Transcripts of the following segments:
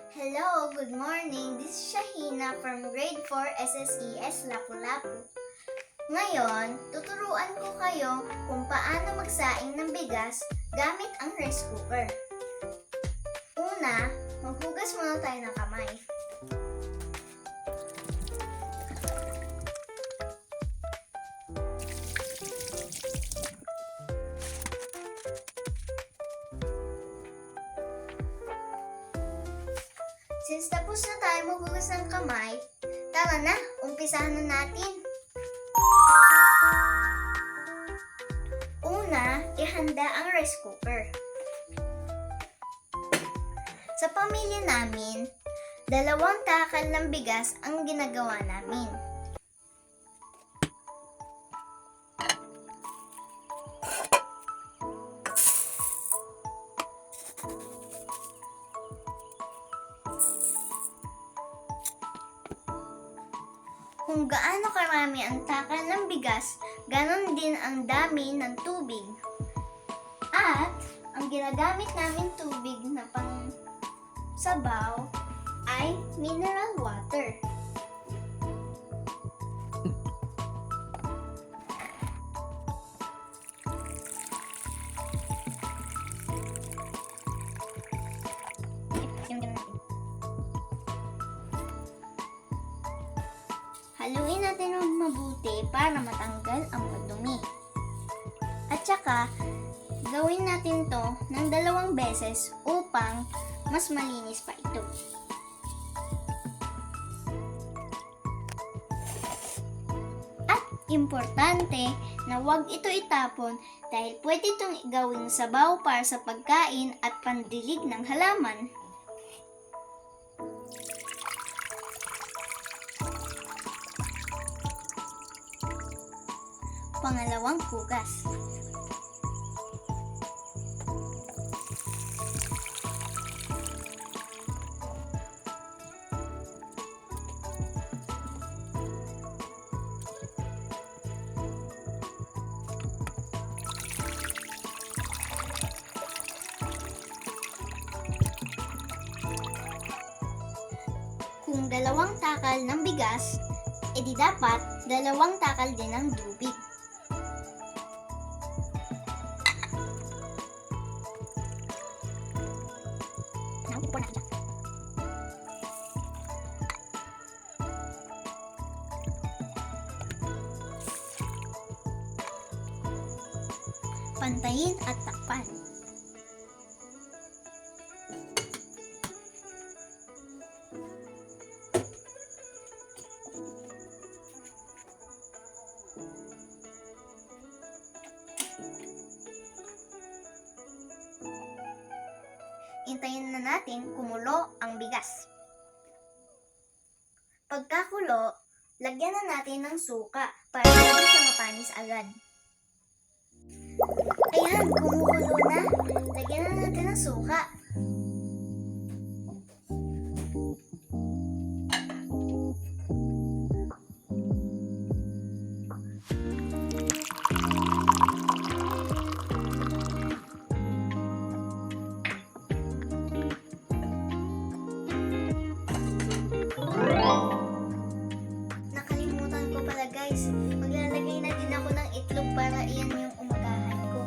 Hello, good morning. This is Shahina from grade 4 SSES Lapu-Lapu. Ngayon, tuturuan ko kayo kung paano magsaing ng bigas gamit ang rice cooker. Una, maghugas muna tayo ng kamay. Since tapos na tayo maghugas ng kamay, tara na, umpisahan na natin. Una, ihanda ang rice cooker. Sa pamilya namin, 2 takal ng bigas ang ginagawa namin. Kung gaano karami ang takal ng bigas, ganon din ang dami ng tubig. At ang ginagamit namin tubig na pang sabaw ay mineral water. Haluin natin ng mabuti para matanggal ang madumi. At saka, gawin natin to ng 2 beses upang mas malinis pa ito. At importante na huwag ito itapon dahil pwede itong gawing sabaw para sa pagkain at pandilig ng halaman. Pangalawang hugas. Kung 2 takal ng bigas, edi dapat 2 takal din ng tubig. Pantayin at takpan. Hintayin na natin kumulo ang bigas. Pagkakulo, lagyan na natin ng suka para hindi siya mapanis agad. Ayan, kumukulo na. Lagyan na natin ng suka. Nakalimutan ko pala guys, maglalagay na din ako ng itlog para iyan yung umagahan ko.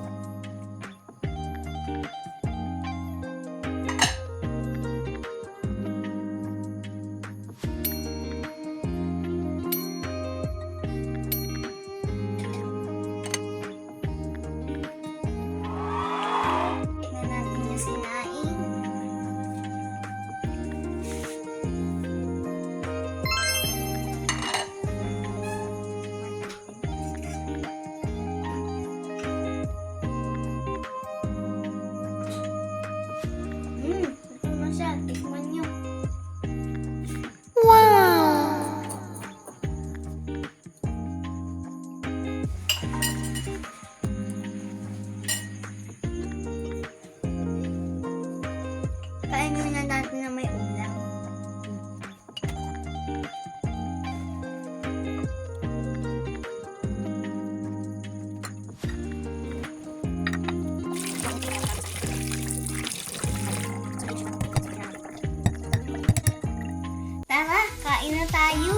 Tignan natin yung sinaing. Ito na siya. Tikman nyo. Kain muna natin na may ulam. na tayo.